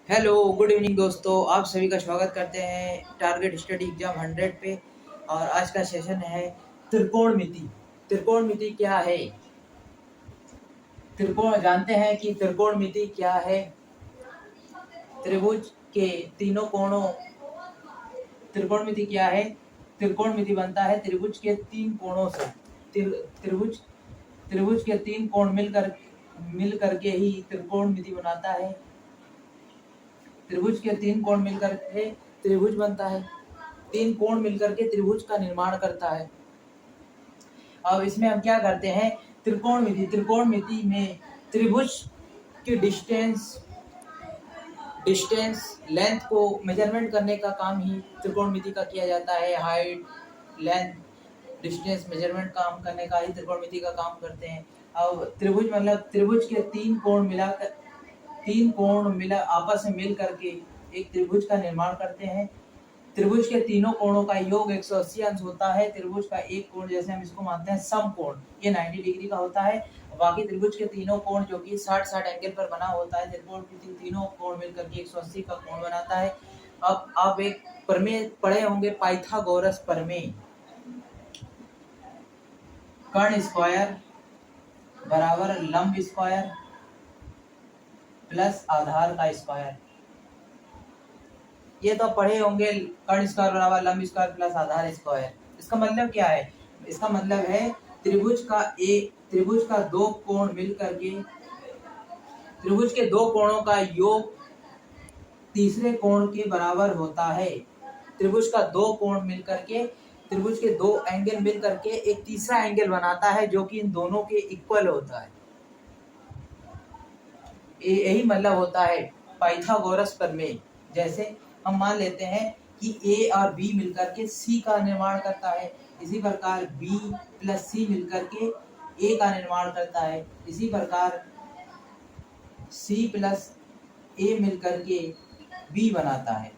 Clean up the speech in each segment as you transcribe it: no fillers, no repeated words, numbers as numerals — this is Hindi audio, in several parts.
हेलो गुड इवनिंग दोस्तों, आप सभी का स्वागत करते हैं टारगेट स्टडी एग्जाम 100 पे। और आज का सेशन है त्रिकोणमिति। त्रिकोणमिति क्या है? त्रिकोण जानते हैं कि त्रिकोणमिति क्या है। त्रिभुज के तीनों कोणों त्रिकोणमिति क्या है? त्रिकोणमिति बनता है त्रिभुज के तीन कोणों से। त्रिभुज त्रिभुज के तीन कोण मिल करके ही त्रिकोणमिति बनाता है। त्रिभुज के तीन कोण मिलकर के त्रिभुज बनता है। तीन कोण मिलकर के त्रिभुज का निर्माण करता है। अब इसमें हम क्या करते हैं? त्रिकोणमिति में त्रिभुज की डिस्टेंस लेंथ को मेजरमेंट करने का काम ही त्रिकोणमिति का किया जाता है। हाइट, लेंथ, डिस्टेंस मेजरमेंट काम करने का ही त्रिकोणमिति का काम करते हैं। अब त्रिभुज मतलब त्रिभुज के तीन कोण आपस में मिल करके एक त्रिभुज का निर्माण करते हैं। त्रिभुज के तीनों कोणों का योग 180 अंश होता है। त्रिभुज का एक कोण, जैसे हम इसको मानते हैं समकोण, ये 90 डिग्री का होता है। बाकी त्रिभुज के तीनों कोण जो कि 60-60 एंगल पर बना होता है, त्रिकोण के तीनों कोण मिलकर के 180 का कोण बनाता है। अब आप एक प्रमेय पढ़े होंगे, पाइथागोरस प्रमेय। कर्ण स्क्वायर बराबर लंब स्क्वायर प्लस आधार का स्क्वायर। ये तो पढ़े होंगे, कर्ण स्क्वायर बराबर लंब स्क्वायर प्लस आधार स्क्वायर। इसका मतलब क्या है? इसका मतलब है त्रिभुज का दो कोण मिल करके त्रिभुज के दो कोणों का योग तीसरे कोण के बराबर होता है। त्रिभुज का दो कोण मिल करके त्रिभुज के दो एंगल मिल करके एक तीसरा एंगल बनाता है जो कि इन दोनों के इक्वल होता है। यही मतलब होता है पाइथागोरस प्रमेय। जैसे हम मान लेते हैं कि ए और बी मिलकर के सी का निर्माण करता है, इसी प्रकार बी प्लस सी मिलकर के ए का निर्माण करता है, इसी प्रकार सी प्लस ए मिलकर के बी बनाता है।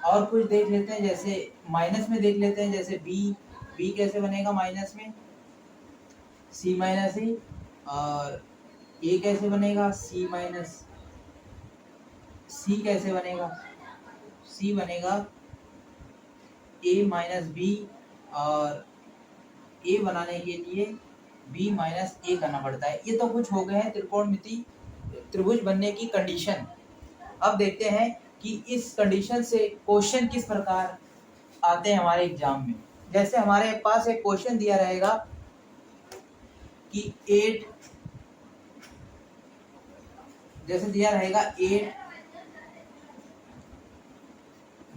और कुछ देख लेते हैं, जैसे माइनस में देख लेते हैं। जैसे बी कैसे बनेगा माइनस में? सी माइनस ए। और ए कैसे बनेगा? सी माइनस सी कैसे बनेगा? सी बनेगा ए माइनस बी, और ए बनाने के लिए बी माइनस ए करना पड़ता है। ये तो कुछ हो गए हैं त्रिकोणमिति त्रिभुज बनने की कंडीशन। अब देखते हैं कि इस कंडीशन से क्वेश्चन किस प्रकार आते हैं हमारे एग्जाम में। जैसे हमारे पास एक क्वेश्चन दिया रहेगा कि 8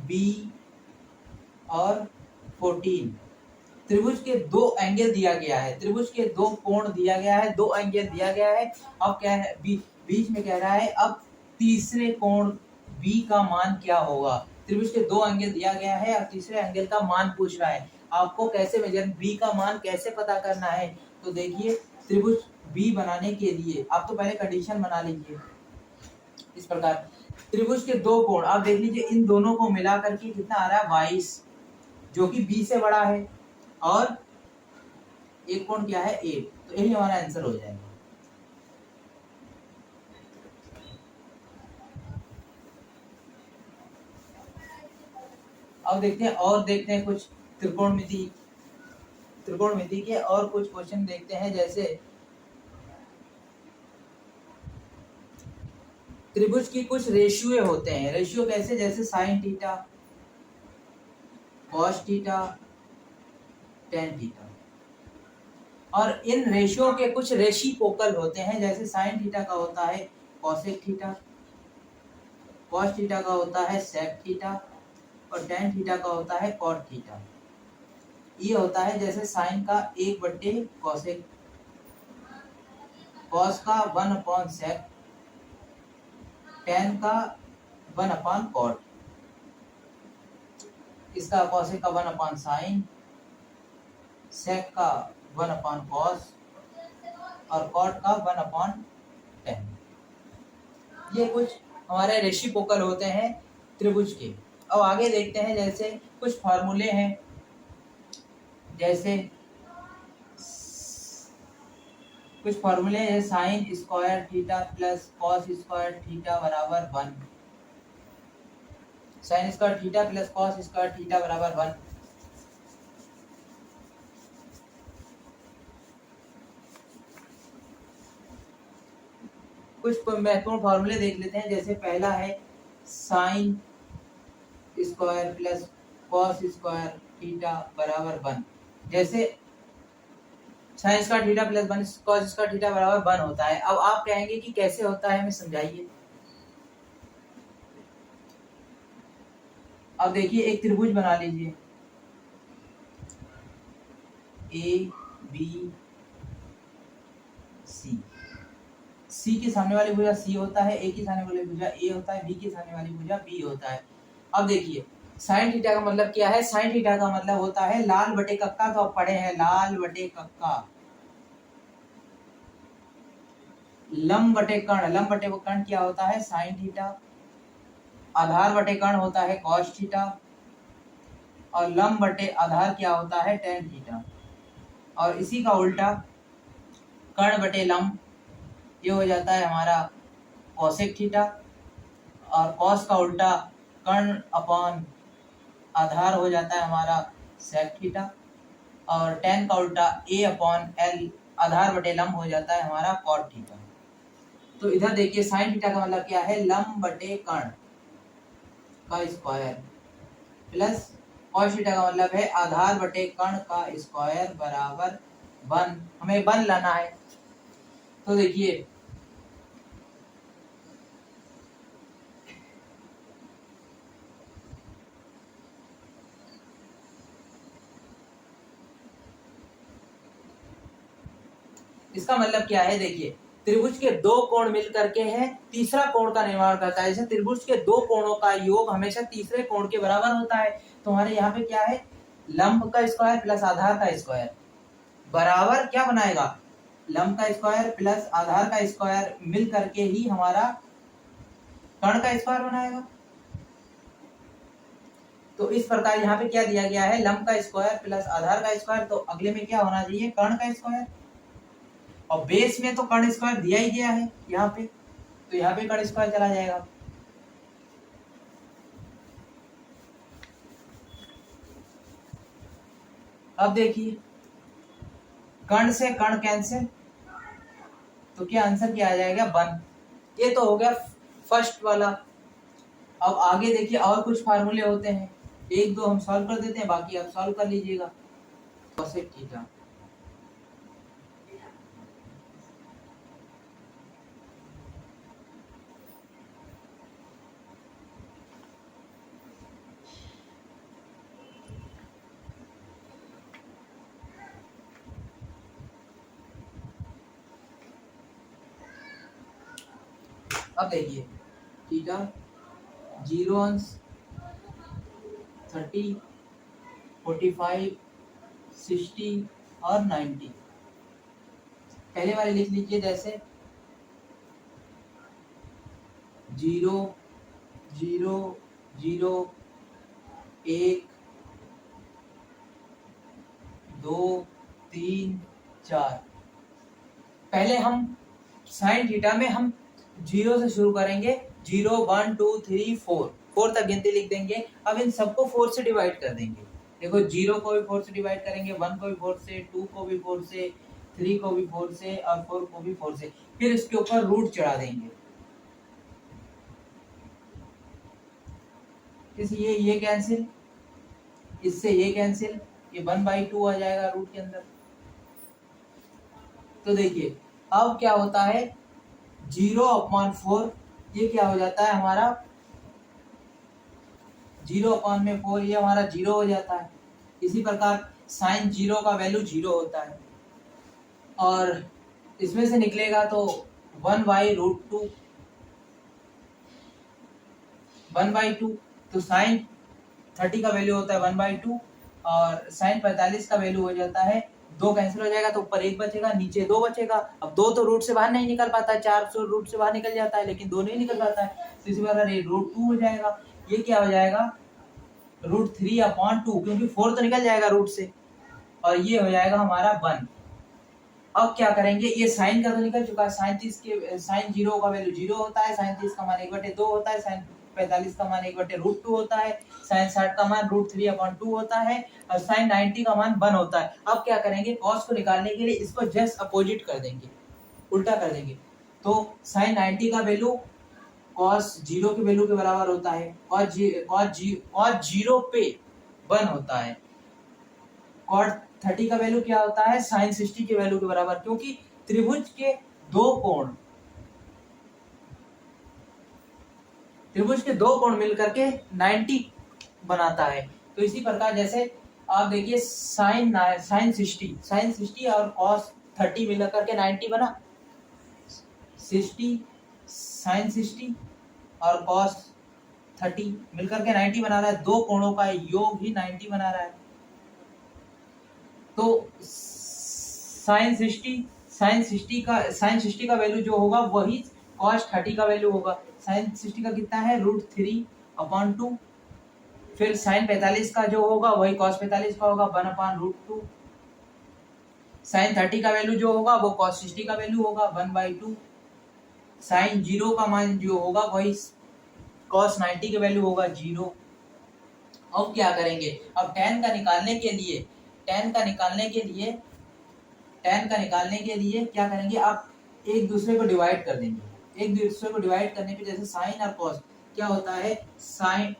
बी और 14। त्रिभुज के दो एंगल दिया गया है, त्रिभुज के दो कोण दिया गया है, दो एंगल दिया गया है। अब क्या है? बीच में कह रहा है अब तीसरे कोण बी का मान क्या होगा। त्रिभुज के दो एंगल दिया गया है और तीसरे एंगल का मान पूछ रहा है। आपको कैसे मेजर बी का मान कैसे पता करना है? तो देखिए, त्रिभुज बी बनाने के लिए आप तो पहले कंडीशन बना लीजिए इस प्रकार। त्रिभुज के दो कोण आप देख लीजिए, इन दोनों को मिला करके कितना आ रहा है? 22, जो कि बी से बड़ा है। और एक कोण क्या है? 8। तो यही हमारा आंसर हो जाएगा। अब देखते हैं कुछ त्रिकोणमिति के और कुछ क्वेश्चन देखते हैं। जैसे त्रिभुज की कुछ रेशियो होते हैं। रेशियो कैसे? जैसे sine theta, cos theta, tan theta. और इन रेशियो के कुछ रेसिप्रोकल होते हैं। जैसे साइन थीटा का होता है कॉसेक थीटा, कॉस थीटा का होता है सेक थीटा, और टेन थीटा का होता है कॉट थीटा। ये होता है जैसे साइन का 1/, कॉसेक, कॉस का 1/sec, टेन का 1/cot, इसका कॉसेक का 1/sin, सेक का 1/cos, और कॉट का 1/tan। ये कुछ हमारे रेसिप्रोकल होते हैं त्रिभुज के। अब आगे देखते हैं, जैसे कुछ फार्मूले हैं। जैसे कुछ फार्मूले हैं, sine square theta plus cos square theta बराबर 1। Sine square theta plus cos square theta बराबर 1। कुछ महत्वपूर्ण फॉर्मूले देख लेते हैं। जैसे पहला है sine square plus cos square theta बराबर 1। जैसे sine square theta plus 1 cos square theta बराबर 1 होता है। अब आप कहेंगे कि कैसे होता है, हमें समझाइए। अब देखिए एक त्रिभुज बना लीजिए, ए बी सी। सी के सामने वाली भुजा सी होता है, ए की सामने वाली भुजा ए होता है, बी के सामने वाली भुजा बी होता है। अब देखिए साइन थीटा का मतलब क्या है? साइन थीटा का मतलब होता है लाल बटे कक्का। तो आप पढ़े हैं लाल बटे कक्का, लंब बटे कर्ण। लंब बटे कर्ण क्या होता है? Sine theta. आधार बटे कर्ण होता है कॉस थीटा, और लंब बटे आधार क्या होता है? Tan theta. और इसी का उल्टा कर्ण बटे लंब ये हो जाता है हमारा कॉसेक थीटा, और कॉस का उल्टा कर्ण अपॉन आधार हो जाता है हमारा सेक थीटा, और टेन का उल्टा ए अपॉन एल आधार बटे लंब हो जाता है हमारा कॉट थीटा। तो इधर देखिए साइन थीटा का मतलब क्या है? लंब बटे कर्ण का स्क्वायर प्लस कॉस थीटा का मतलब है आधार बटे कर्ण का स्क्वायर बराबर 1। हमें 1 लाना है। तो देखिए इसका मतलब क्या है? देखिए त्रिभुज के दो कोण मिल करके है तीसरा कोण का निर्माण करता है। जैसे त्रिभुज के दो कोणों का योग हमेशा तीसरे कोण के बराबर होता है। तो हमारे यहाँ पे क्या है? लंब का स्क्वायर प्लस आधार का स्क्वायर बराबर क्या बनाएगा? लंब का स्क्वायर प्लस आधार का स्क्वायर मिल करके ही हमारा कर्ण का स्क्वायर बनाएगा। तो इस प्रकार यहाँ पे क्या दिया गया है? लंब का स्क्वायर प्लस आधार का स्क्वायर। तो अगले में क्या होना चाहिए? कर्ण का स्क्वायर। और बेस में तो कर्ण स्क्वायर दिया ही गया है यहाँ पे, तो यहाँ पे कर्ण स्क्वायर चला जाएगा। अब देखिए कर्ण से कर्ण कैंसिल, तो क्या आंसर क्या आ जाएगा? 1। ये तो हो गया फर्स्ट वाला। अब आगे देखिए और कुछ फार्मूले होते हैं, एक दो हम सॉल्व कर देते हैं, बाकी आप सॉल्व कर लीजिएगा। कोसेक थीटा, अब देखिए थीटा 0 अंश 30 45 60 और 90। पहले वाले लिख लीजिए, जैसे 0 0 0 1 2 3 4। पहले हम साइन थीटा में हम 0 से शुरू करेंगे, 0 1 2 3 4 तक गिनती लिख देंगे। अब इन सबको 4 से डिवाइड कर देंगे। देखो 0 को भी 4 से डिवाइड करेंगे, 1 को भी 4 से, 2 को भी 4 से, 3 को भी 4 से और 4 को भी 4 से। फिर इसके ऊपर रूट चढ़ा देंगे। इसलिए ये कैंसिल, इससे ये कैंसिल, ये 1/2 आ जाएगा रूट के अंदर। तो देखिए अब क्या होता है? 0/4 ये क्या हो जाता है हमारा? 0/4 ये हमारा 0 हो जाता है। इसी प्रकार साइन 0 का वैल्यू 0 होता है, और इसमें से निकलेगा तो 1/√2 1/2। तो साइन 30 का वैल्यू होता है 1/2, और साइन 45 का वैल्यू हो जाता है 2। कैंसिल हो जाएगा तो ऊपर 1 बचेगा, नीचे 2 बचेगा। अब 2 तो रूट से बाहर नहीं निकल पाता है, 4 तो रूट से बाहर निकल जाता है, लेकिन 2 नहीं निकल पाता है। तो इसी प्रकार ये √2 हो जाएगा। ये क्या हो जाएगा? √3/2, क्योंकि 4 तो निकल जाएगा रूट से, और ये हो जाएगा हमारा 1। अब क्या करेंगे? ये साइन का तो निकल चुका है, साइन 0 का वैल्यू 0 होता है, साइन 30 का मान 1/2 होता है, साइन 45 का मान 1/√2 होता है, sin 60 का मान √3/2 होता है और sin 90 का मान 1 होता है। अब क्या करेंगे, cos को निकालने के लिए इसको जस्ट अपोजिट कर देंगे, उल्टा कर देंगे। तो sin 90 का वैल्यू cos 0 के वैल्यू के बराबर होता है, cos 0 पे 1 होता है। cot 30 का वैल्यू क्या होता है, sin 60 के वैल्यू के बराबर, क्योंकि त्रिभुज के दो कोण मिलकर के 90 बनाता है। तो इसी प्रकार जैसे आप देखिए sin 60 और cos 30 मिलकर के 90 बना, 60 sin 60 और cos 30 मिलकर के 90 बना रहा है, दो कोणों का योग ही 90 बना रहा है। तो sin 60 का वैल्यू जो होगा वही cos 30 का वैल्यू होगा। sin 60 का कितना है, √3/2। फिर sin 45 का जो होगा वही cos 45 का होगा, 1/√2। sin 30 का वैल्यू जो होगा वो cos 60 का वैल्यू होगा, 1/2। sin 0 का मान जो होगा वही cos 90 के वैल्यू होगा, 0। अब क्या करेंगे, अब tan का निकालने के लिए क्या करेंगे, आप एक दूसरे को डिवाइड कर देंगे। एक दूसरे को डिवाइड करने पे जैसे sin और cos क्या होता है, sin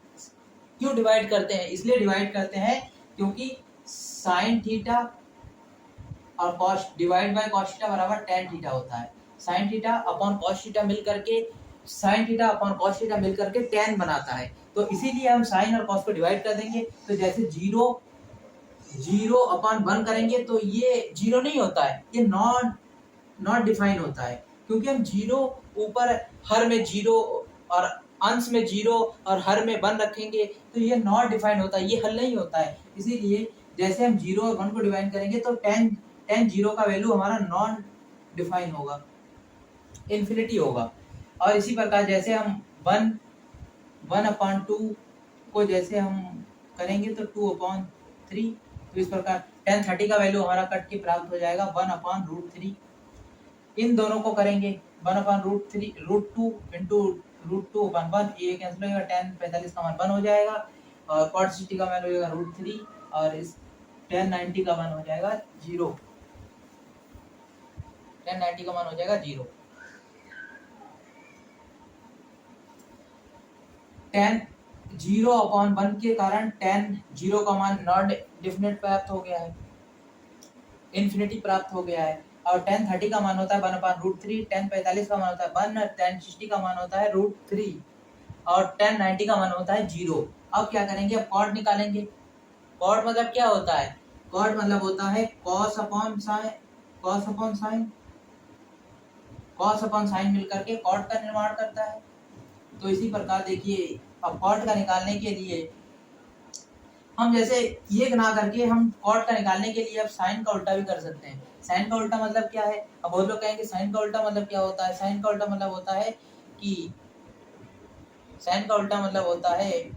क्यों डिवाइड करते हैं, इसलिए डिवाइड करते हैं क्योंकि sin थीटा और cos divide by cos theta बराबर tan थीटा होता है। sin theta upon cos theta मिलकर के tan बनाता है। तो इसीलिए हम sin और cos को डिवाइड कर देंगे। तो जैसे 0/1 करेंगे तो ये 0 नहीं होता है, ये नॉट डिफाइन होता है, क्योंकि हम 0 ऊपर हर में 0 और अंश में 0 और हर में 1 रखेंगे तो ये नॉट डिफाइन होता है, ये हल नहीं होता है। इसीलिए जैसे हम 0 और 1 को डिवाइड करेंगे तो tan 0 का वैल्यू हमारा नॉन डिफाइन होगा, इन्फिनिटी होगा। और इसी प्रकार जैसे हम 1/2 को जैसे हम करेंगे तो 2/3। तो इस प्रकार tan 30 का वैल्यू हमारा कट के प्राप्त हो जाएगा 1/√3। इन दोनों को करेंगे 1/√3 √2 इंटू √2/1, ये कैंसिल हो जाएगा, tan 45 का मान 1 हो जाएगा और cot 60 का मान हो जाएगा √3 और इस tan 90 का मान हो जाएगा 0। tan 90 का मान हो जाएगा 0। tan 0/1 के कारण tan 0 का मान नॉट डेफिनेट प्राप्त हो गया है, इन्फिनिटी प्राप्त हो गया है। और tan 30 का मान होता है 1/√3, tan 45 का मान होता है 1, tan 60 का मान होता है √3 और tan 90 का मान होता है 0। अब क्या करेंगे, अब cot निकालेंगे। cot मतलब क्या होता है, cot मतलब होता है cos अपॉन sin मिलकर के cot का निर्माण करता है। तो इसी प्रकार देखिए अब cot का निकालने के लिए हम जैसे ये ना करके हम cot का निकालने के लिए अब sin का उल्टा भी कर सकते हैं। sin का उल्टा मतलब क्या है, अब बहुत लोग कहेंगे sin का उल्टा मतलब क्या होता है। sin का उल्टा मतलब होता है कि sin का उल्टा मतलब होता है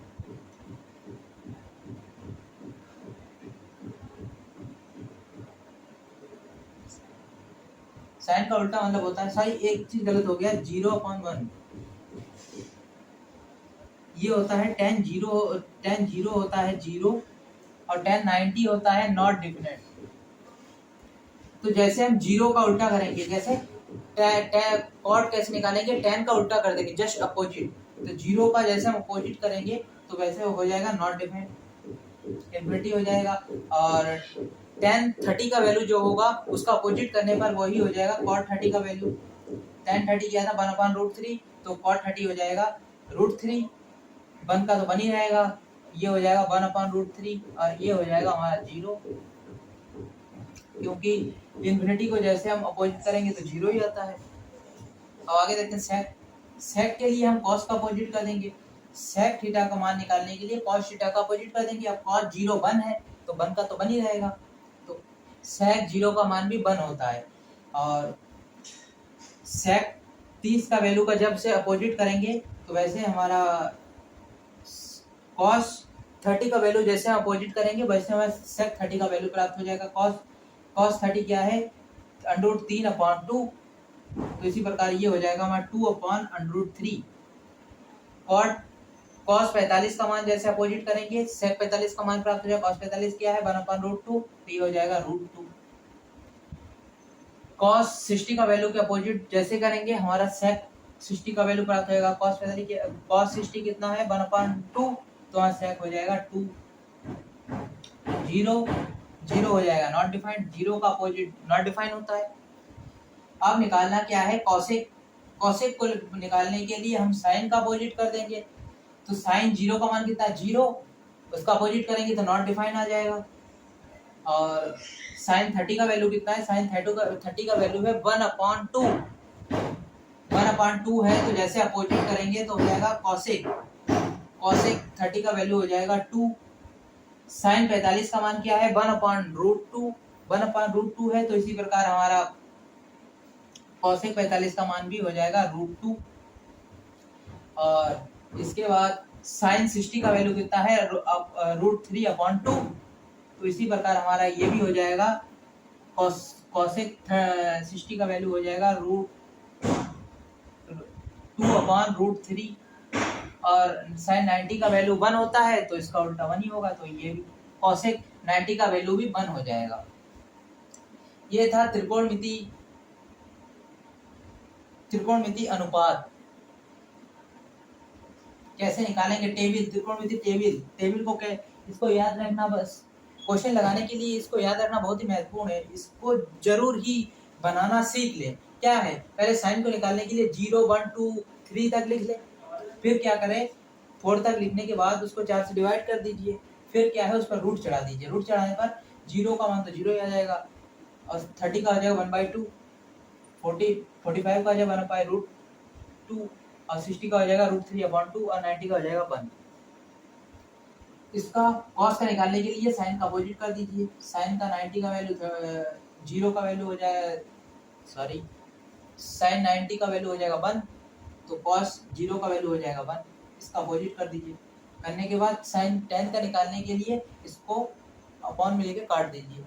sin का उल्टा मतलब होता है, सॉरी एक चीज गलत हो गया, 0/1 ये होता है tan 0 होता है 0 और tan 90 होता है नॉट डिफिनेट। तो जैसे हम 0 का उल्टा करेंगे, जैसे cot कैसे निकालेंगे, tan का उल्टा कर देंगे, जस्ट अपोजिट। तो 0 का जैसे हम अपोजिट करेंगे तो वैसे हो जाएगा नॉट डिफिनेट, इन्फिनिटी हो जाएगा। और tan 30 का वैल्यू जो होगा उसका अपोजिट करने पर वही हो जाएगा cot 30 का वैल्यू। tan 30 क्या था 1/√3, तो cot 30 हो जाएगा √3, 1 का तो बन ही रहेगा, ये हो जाएगा 1/√3 और ये हो जाएगा हमारा 0, क्योंकि इन्फिनिटी को जैसे हम अपोजिट करेंगे तो 0 ही आता है। अब आगे देखते हैं sec के लिए हम cos का अपोजिट कर देंगे। sec थीटा का मान निकालने के लिए cos थीटा का अपोजिट कर देंगे। अब cos 0 1 है तो 1 का तो बन ही रहेगा, तो sec 0 का मान भी 1 होता है। और sec 30 का वैल्यू का जब से अपोजिट करेंगे तो वैसे हमारा cos 30 का वैल्यू जैसे हम अपोजिट करेंगे वैसे हमें sec 30 का वैल्यू प्राप्त हो जाएगा। cos 30 क्या है √3/2, तो इसी प्रकार ये हो जाएगा हमारा 2/√3। cot cos 45 का मान जैसे अपोजिट करेंगे sec 45 का मान प्राप्त हो जाएगा। cos 45 क्या है 1/√2, तो ये हो जाएगा √2। cos 60 का वैल्यू के अपोजिट जैसे करेंगे हमारा sec 60 का वैल्यू प्राप्त होगा। cos 60 कितना है 1/2, तो वहाँ sec हो जाएगा 2। 0 0 हो जाएगा नॉट डिफाइंड, 0 का अपोजिट नॉट डिफाइंड होता है। अब निकालना क्या है कॉसेक। कॉसेक को निकालने के लिए हम साइन का अपोजिट कर देंगे, तो साइन 0 का मान कितना है 0, उसका अपोजिट करेंगे तो नॉट डिफाइंड आ जाएगा। और साइन 30 का वैल्यू कितना है, साइन 30 का वैल्यू है 1/2। 1/2 है तो जैसे अपोजिट करेंगे तो हो जाएगा कॉसेक। कॉसेक 30 का वैल्यू हो जाएगा 2। साइन 45 का मान क्या है 1/√2। 1/√2 है तो इसी प्रकार हमारा कॉसेक 45 का मान भी हो जाएगा √2। और इसके बाद साइन 60 का वैल्यू कितना है √3/2, तो इसी प्रकार हमारा ये भी हो जाएगा कॉसेक 60 का वैल्यू हो जाएगा √2/√3। और साइन 90 का वैल्यू 1 होता है तो इसका उल्टा 1 ही होगा, तो ये भी कॉसेक 90 का वैल्यू भी 1 हो जाएगा। ये था त्रिकोणमिति अनुपात। कैसे निकालेंगे टेबल, त्रिकोणमिति टेबल को इसको याद रखना, बस क्वेश्चन लगाने के लिए इसको याद रखना बहुत ही महत्वपूर्ण है। इसको जरूर ही बनाना सीख ले। क्या है पहले साइन को निकालने के लिए 0 1 2 3 तक लिख ले, फिर क्या करें 4 तक लिखने के बाद उसको 4 से डिवाइड कर दीजिए, फिर क्या है उस पर रूट चढ़ा दीजिए। रूट चढ़ाने पर 0 का मान तो 0 ही आ जाएगा, और 30 का आ जाएगा 1/2, 45 का आ जाएगा 1/√2, और 60 का हो जाएगा √3/2, और 90 का हो जाएगा 1। इसका कॉस का निकालने के लिए साइन का अपोजिट कर दीजिए। साइन का 90 का वैल्यू 0 का वैल्यू हो जाएगा, सॉरी साइन 90 का वैल्यू हो जाएगा 1, तो कॉस 0 का वैल्यू हो जाएगा 1। इसका अपोजिट कर दीजिए। करने के बाद साइन 10 का निकालने के लिए इसको अपॉन में लेके काट दीजिए,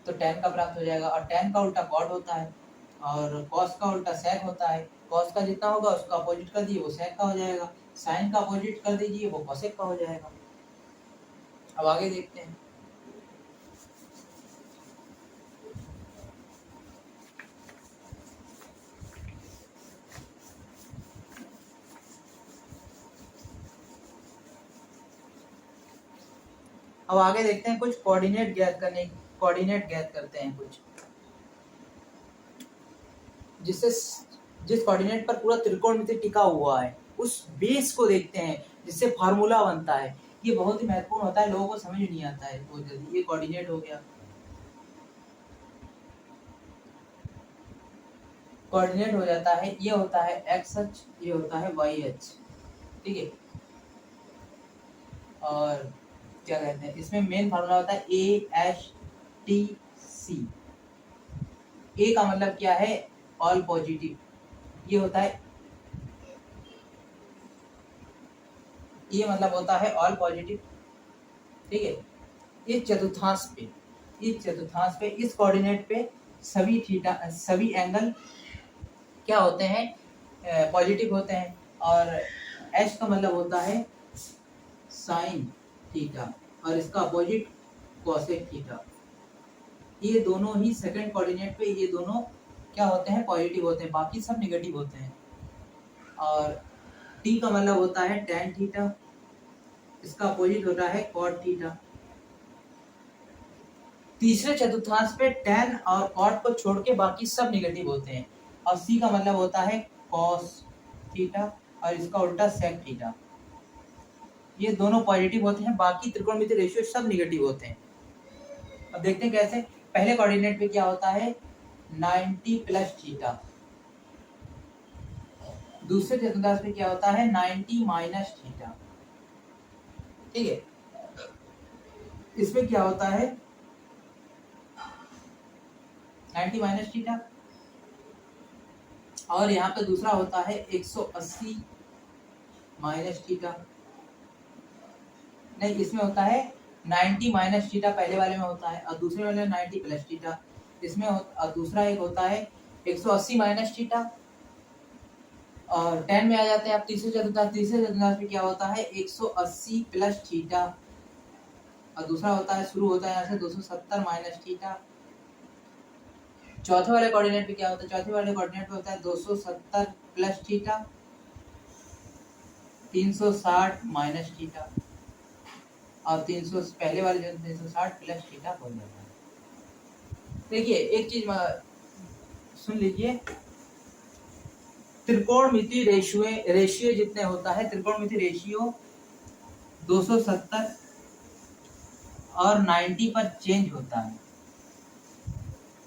तो 10 का प्राप्त हो जाएगा। और 10 का उल्टा कॉट होता है, और कॉस का उल्टा सेक होता है। कॉस का जितना होगा उसका अपोजिट कर दीजिए, वो सेक का हो जाएगा। साइन का अपोजिट कर दीजिए, वो कोसेक का हो जाएगा। अब आगे देखते हैं। अब आगे देखते हैं कुछ कोऑर्डिनेट ज्ञात करते हैं कुछ, जिस कोऑर्डिनेट पर पूरा त्रिकोणमिति टिका हुआ है उस बेस को देखते हैं जिससे फार्मूला बनता है। ये बहुत ही महत्वपूर्ण होता है, लोगों को समझ नहीं आता है बहुत जल्दी। ये कोऑर्डिनेट हो गया। कोऑर्डिनेट हो जाता है, ये होता है एक्स अक्ष, ये होता है वाई अक्ष, ठीक है। और क्या कहते हैं इसमें मेन फार्मूला होता है ASTC। ए का मतलब क्या है ऑल पॉजिटिव, ये होता है ये मतलब होता है ऑल पॉजिटिव, ठीक है। इस चतुर्थांश पे इस कोऑर्डिनेट पे सभी एंगल क्या होते हैं पॉजिटिव होते हैं। और एच का मतलब होता है साइन थीटा, और इसका अपोजिट कोसेक थीटा। ये दोनों ही सेकंड कोऑर्डिनेट पे ये दोनों क्या होते हैं पॉजिटिव होते हैं, बाकी सब नेगेटिव होते हैं। और टी का मतलब होता है tan थीटा, इसका अपोजिट होता है cot थीटा। तीसरे चतुर्थांश पे tan और cot को छोड़ के बाकी सब नेगेटिव होते हैं। और c का मतलब होता है cos थीटा, और इसका उल्टा sec थीटा। ये दोनों पॉजिटिव होते हैं, बाकी त्रिकोणमितीय रेशियो सब नेगेटिव होते हैं। अब देखते हैं कैसे। पहले कोऑर्डिनेट पे क्या होता है 90 प्लस थीटा, दूसरे चतुर्थांश पे क्या होता है 90 माइनस थीटा, ठीक है। इसमें क्या होता है 90 माइनस थीटा, और यहाँ पे दूसरा होता है 180 माइनस थीटा। नहीं, इसमें होता है 90 माइनस थीटा पहले वाले में होता है, और दूसरे वाले में 90 प्लस थीटा। इसमें और दूसरा एक होता है 180 माइनस थीटा, और 10 में आ जाते हैं आप तीसरे चतुर्थांश। तीसरे चतुर्थांश में क्या होता है 180 प्लस थीटा, और दूसरा होता है शुरू होता है यहाँ से 270 माइनस थीटा। चौथे वाले कोऑर्डिनेट पे क्या होता है, चौथे वाले कोऑर्डिनेट पे होता है 270 प्लस थीटा 360 माइनस थीटा, और 300 पहले वाले जो 360 प्लस थीटा हो जाता है। देखिए एक चीज सुन लीजिए, त्रिकोणमिति रेशियो जितने होता है, त्रिकोणमिति रेशियो 270 और 90 पर चेंज होता है।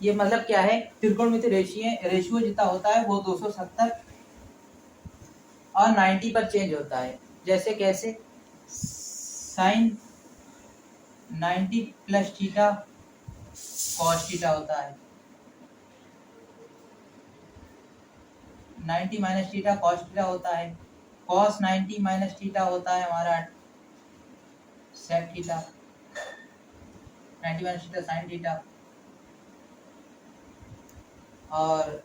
ये मतलब क्या है, त्रिकोणमिति रेशियो जितना होता है वो 270 और 90 पर चेंज होता है। जैसे कैसे, sine 90 plus theta cos theta होता है, 90 माइनस थीटा कॉस थीटा होता है, कॉस 90 माइनस थीटा होता है हमारा sec theta, 90 minus theta sine theta, और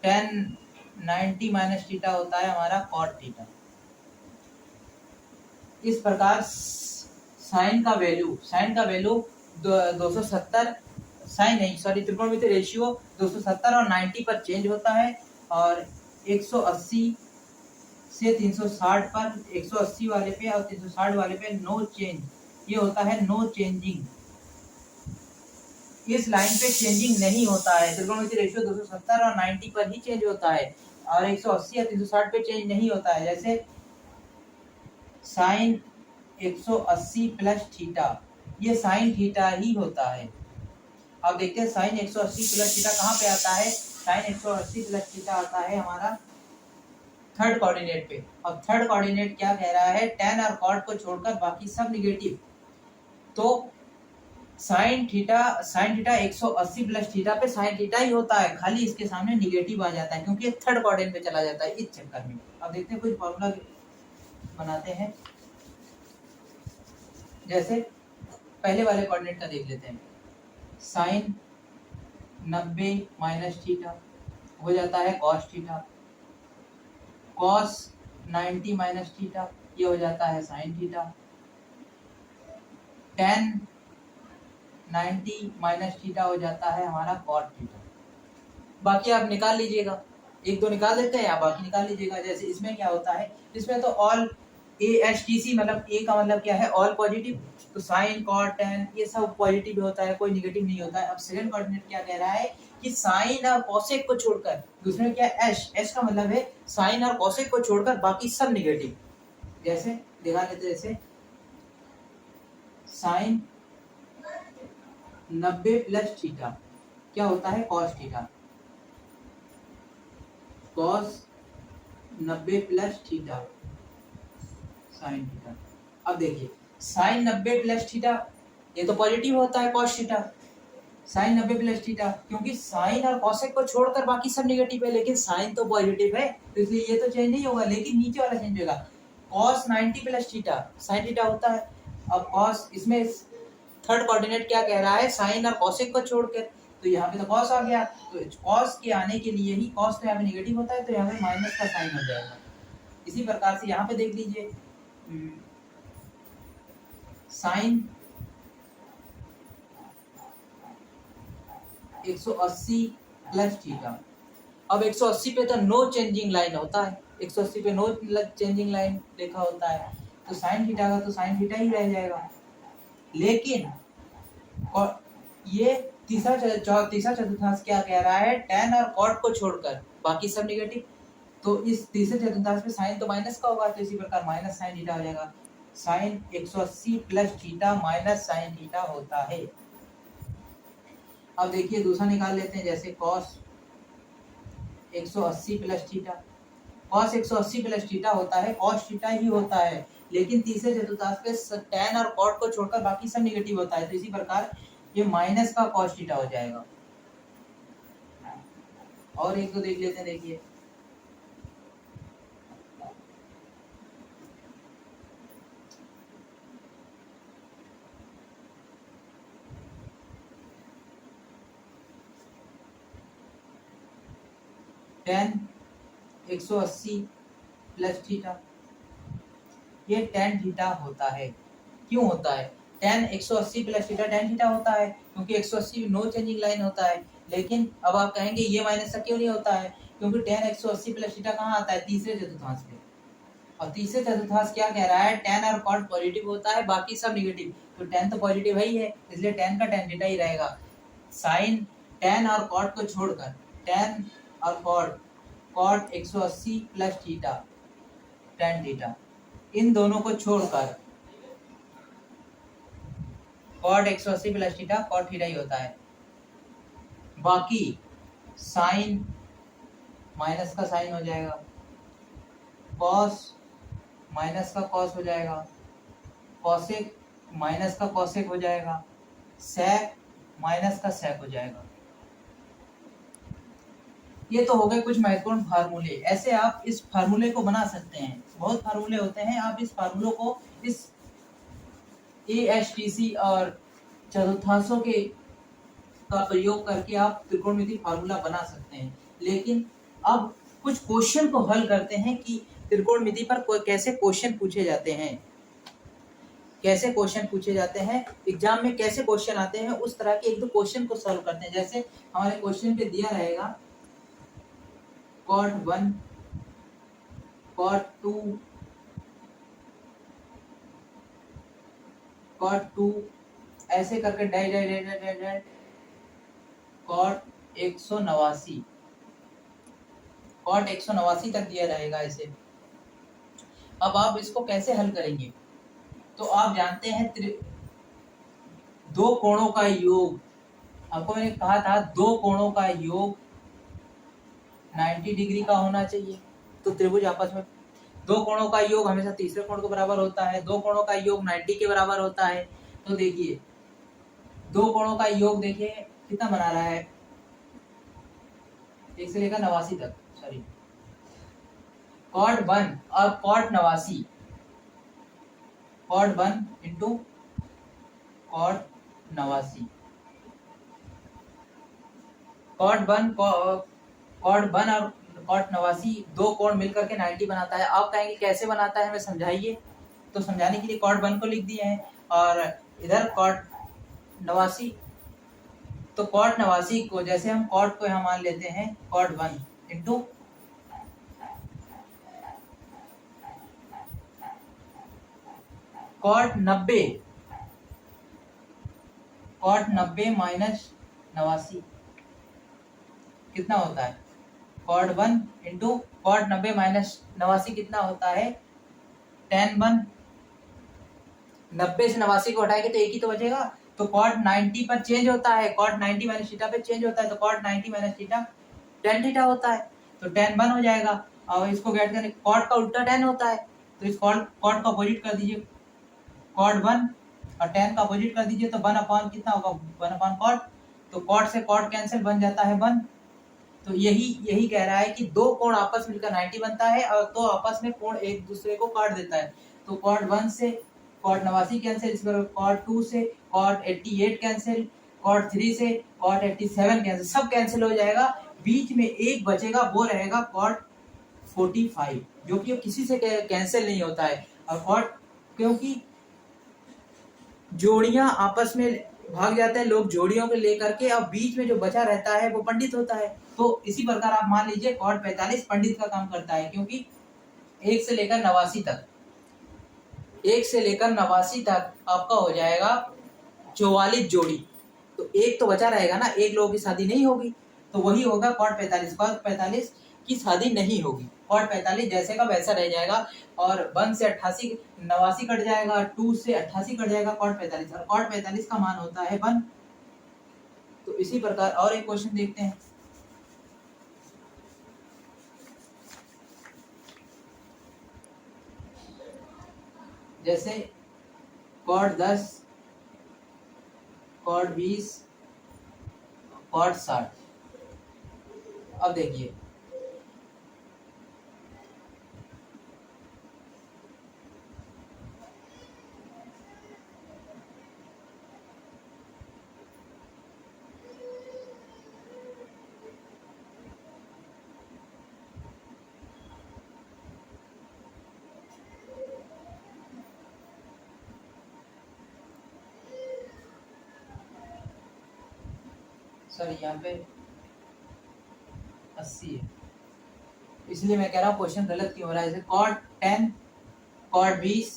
10 90 माइनस थीटा होता है हमारा कॉट थीटा। इस प्रकार साइन का वैल्यू 270 साइन नहीं सॉरी त्रिकोणमिति रेशियो 270 और 90 पर चेंज होता है, और 180 से 360 पर 180 वाले पे और 360 वाले पे नो चेंज, ये होता है नो चेंजिंग। इस लाइन पे चेंजिंग नहीं होता है, त्रिकोणमिति रेशियो 270 और 90 पर ही चेंज होता है, और 180 या 360 पे चेंज नहीं होता है। जैसे साइन 180 प्लस थीटा, ये साइन थीटा ही होता है। अब देखते हैं साइन 180 प्लस थीटा कहाँ पे आता है। साइन 180 प्लस थीटा आता है हमारा थर्ड कोऑर्डिनेट पे। अब थर्ड कोऑर्डिनेट क्या कह रहा है, tan और cot को छोड़कर बाकी सब निगेटिव। तो साइन थीटा 180 प्लस थीटा पे साइन थीटा ही होता है, खाली इसके सामने निगेटिव आ जाता है क्योंकि थर्ड कोऑर्डिनेट पे चला जाता है, इस चक्कर में। अब देखते हैं कुछ फॉर्मूला बनाते हैं। जैसे पहले वाले कोऑर्डिनेट का देख लेते हैं, साइन 90 माइनस थीटा हो जाता है cos theta, cos 90 minus theta ये हो जाता है sine theta, tan 90 minus theta हो जाता है हमारा कॉट थीटा। बाकी आप निकाल लीजिएगा, एक दो निकाल देते हैं या बाकी निकाल लीजिएगा। जैसे इसमें क्या होता है, इसमें तो ऑल ASTC मतलब ए का मतलब क्या है ऑल पॉजिटिव, तो साइन कॉट टैन ये सब पॉजिटिव होता है, कोई नेगेटिव नहीं होता है। अब सेकंड कोऑर्डिनेट क्या कह रहा है कि साइन और कोसेक को छोड़कर, दूसरे में क्या एस का मतलब है साइन और कोसेक को छोड़कर बाकी सब नेगेटिव। जैसे दिखा लेते हैं, जैसे साइन 90 प्लस थीटा क्या होता है cos theta, cos 90 plus theta sine theta. अब देखिए साइन 90 प्लस थीटा ये तो पॉजिटिव होता है cos theta, sine 90 plus theta क्योंकि साइन और कॉसेक को छोड़कर बाकी सब नेगेटिव है, लेकिन साइन तो पॉजिटिव है तो इसलिए ये तो चेंज नहीं होगा, लेकिन नीचे वाला चेंज होगा। Cos 90 plus theta sine theta होता है। अब कॉस इसमें थर्ड कोऑर्डिनेट क्या कह रहा है साइन और कॉसेक को छोड़कर, तो यहाँ पे तो कॉस आ गया, तो कॉस के आने के लिए ही कॉस तो यहाँ पे नेगेटिव होता है तो यहाँ पे माइनस का साइन हो जाएगा। इसी प्रकार से यहाँ पे देख लीजिए साइन 180 प्लस थीटा। अब 180 पे तो नो चेंजिंग लाइन होता है, 180 पे नो चेंजिंग लाइन लिखा होता है, तो साइन थीटा का तो साइन थीटा ही रह जाएगा। लेकिन और ये तीसरा चतुर्थांश क्या कह रहा है, tan और cot को छोड़कर बाकी सब नेगेटिव, तो इस तीसरे चतुर्थांश में साइन तो माइनस का होगा, तो इसी प्रकार माइनस साइन थीटा हो जाएगा। Sine 180 plus theta minus sine theta होता है। अब देखिए दूसरा निकाल लेते हैं, जैसे cos 180 plus theta, cos 180 plus theta होता है cos थीटा ही होता है, लेकिन तीसरे चतुर्थांश पे tan और cot को छोड़कर बाकी सब नेगेटिव होता है, तो इसी प्रकार ये माइनस का cos थीटा हो जाएगा। और एक दो देख लेते हैं, देखिए tan 180 प्लस थीटा, ये टेन थीटा होता है। क्यों होता है? Ten 180 plus theta tan theta होता है क्योंकि 180 नो चेंजिंग लाइन होता है। लेकिन अब आप कहेंगे ये माइनस का क्यों नहीं होता है? क्योंकि टेन 180 प्लस थीटा कहाँ आता है? तीसरे चतुर्थांश पे। और तीसरे चतुर्थांश क्या कह रहा है? टेन और कॉट पॉजिटिव होता है, बाकी सब निगेटिव। तो टेन तो पॉजिटिव ही है, इसलिए टेन का टेन थीटा ही रहेगा। साइन टेन और कॉट को छोड़कर, टेन और cot 180 plus theta tan theta, इन दोनों को छोड़कर cot 180 plus theta cot theta ही होता है। बाकी साइन माइनस का साइन हो जाएगा, कॉस माइनस का कॉस हो जाएगा, कॉसेक माइनस का कॉसेक हो जाएगा, सेक माइनस का सेक हो जाएगा। ये तो हो गए कुछ महत्वपूर्ण फार्मूले। ऐसे आप इस फार्मूले को बना सकते हैं, बहुत फार्मूले होते हैं। आप इस फार्मूलों को इस ASTC और चतुर्थांशों के का प्रयोग करके आप त्रिकोणमिति फार्मूला बना सकते हैं। लेकिन अब कुछ क्वेश्चन को हल करते हैं कि त्रिकोणमिति पर कैसे क्वेश्चन पूछे जाते हैं, कैसे क्वेश्चन पूछे जाते हैं, एग्जाम में कैसे क्वेश्चन आते हैं, उस तरह के एक दो क्वेश्चन को सॉल्व करते हैं। जैसे हमारे क्वेश्चन पे दिया रहेगा cot 1 cot 2 cot 2 ऐसे करके dash dash dash dash dash cot 189 cot 189 तक दिया रहेगा ऐसे। अब आप इसको कैसे हल करेंगे? तो आप जानते हैं दो कोणों का योग, आपको मैंने कहा था दो कोणों का योग 90 डिग्री का होना चाहिए। तो त्रिभुज आपस में दो कोणों का योग हमेशा तीसरे कोण के बराबर होता है, दो कोणों का योग 90 के बराबर होता है। तो देखिए दो कोणों का योग देखिए कितना बना रहा है, 1 से लेकर 89 तक, सॉरी cot 1 और cot 89, cot 1 into cot 89, cot 1 और cot 89 दो कोण मिलकर के 90 बनाता है। आप कहेंगे कैसे बनाता है, हमें समझाइए। तो समझाने के लिए cot 1 को लिख दिए हैं और इधर cot 89। तो cot 89 को जैसे हम cot को यहाँ मान लेते हैं cot 1 इंटू cot 90 माइनस 89 कितना होता है? cot 1 इंटू cot 90 माइनस 89 कितना होता है? tan 1। 90 से 89 को हटाएंगे तो एक ही तो बचेगा। तो cot 90 पर चेंज होता है, cot 90 माइनस थीटा पे चेंज होता है, तो cot 90 minus theta tan theta होता है, तो tan 1 हो जाएगा। और इसको गेट करने cot का उल्टा tan होता है, तो इस cot का अपोजिट कर दीजिए cot 1 और tan का अपोजिट कर दीजिए, तो 1 अपॉन कितना होगा? 1 अपॉन cot। तो cot से cot कैंसिल, बन जाता है 1। तो यही कह रहा है कि दो कोण आपस मिलकर 90 बनता है और तो आपस में कोण एक दूसरे को काट देता है। तो cot 1 से cot 89 कैंसिल, इस पर cot 2 से cot 88 कैंसिल, cot 3 से cot 87 कैंसिल, सब कैंसिल हो जाएगा। बीच में एक बचेगा, वो रहेगा cot 45, जो कि किसी से कैंसिल नहीं होता है। और cot, क्योंकि जोड़ियां आपस में भाग जाते हैं लोग जोड़ियों को लेकर के, और बीच में जो बचा रहता है वो पंडित होता है। तो इसी प्रकार आप मान लीजिए cot 45 पंडित का काम करता है, क्योंकि 1 से लेकर 89 तक, 1 से लेकर 89 तक आपका हो जाएगा 44 जोड़ी। तो एक तो बचा रहेगा ना, एक लोगों की शादी नहीं होगी, तो वही होगा cot 45। cot 45 की शादी नहीं होगी, cot 45 जैसे का वैसा रह जाएगा। और 1 से 88 89 कट जाएगा, 2 से 88 कट जाएगा, cot 45, और cot 45 का मान होता है 1। तो इसी प्रकार और एक क्वेश्चन देखते हैं। जैसे cot 10, cot 20, cot 60। अब देखिए सॉरी यहाँ पे 80 है, इसलिए मैं कह रहा हूँ क्वेश्चन गलत क्यों हो रहा है। जैसे कॉट 10, कॉट 20,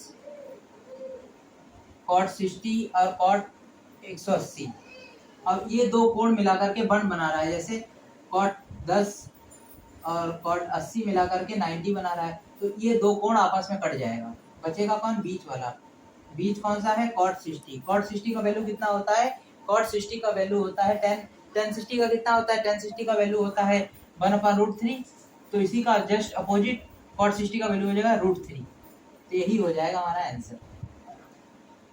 कॉट 60 और कॉट 180। अब ये दो कोण मिलाकर के बन बना रहा है, जैसे कॉट 10 और कॉट 80 मिलाकर के 90 बना रहा है, तो ये दो कोण आपस में कट जाएगा, बचेगा कौन, बीच वाला। बीच कौन सा है, कॉट 60। कॉट 60 का वैल्यू कितना होता है, कॉट 60 का वैल्यू होता है 10। tan 60 का कितना होता है, tan 60 का वैल्यू होता है 1/√3। तो इसी का जस्ट अपोजिट कॉट 60 का वैल्यू हो जाएगा √3। तो यही हो जाएगा हमारा आंसर।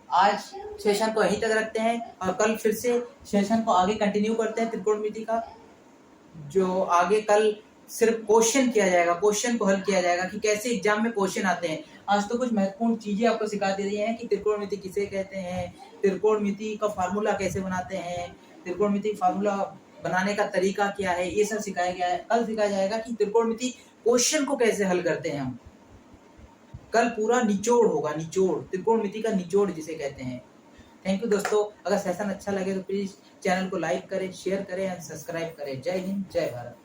आज सेशन को यहीं तक रखते हैं और कल फिर से सेशन को आगे कंटिन्यू करते हैं त्रिकोणमिति का। जो आगे कल सिर्फ क्वेश्चन किया जाएगा, क्वेश्चन को हल किया जाएगा कि कैसे एग्जाम में क्वेश्चन आते हैं। आज तो कुछ महत्वपूर्ण चीजें आपको सिखा दे रही हैं कि त्रिकोणमिति किसे कहते हैं, त्रिकोणमिति का फार्मूला कैसे बनाते हैं, त्रिकोणमिति फार्मूला बनाने का तरीका क्या है, ये सब सिखाया गया है। कल सिखाया जाएगा कि त्रिकोणमिति क्वेश्चन को कैसे हल करते हैं हम। कल पूरा निचोड़ होगा, निचोड़, त्रिकोणमिति का निचोड़ जिसे कहते हैं। थैंक यू दोस्तों। अगर सेशन अच्छा लगे तो प्लीज चैनल को लाइक करें, शेयर करें एंड सब्सक्राइब करें। जय हिंद, जय भारत।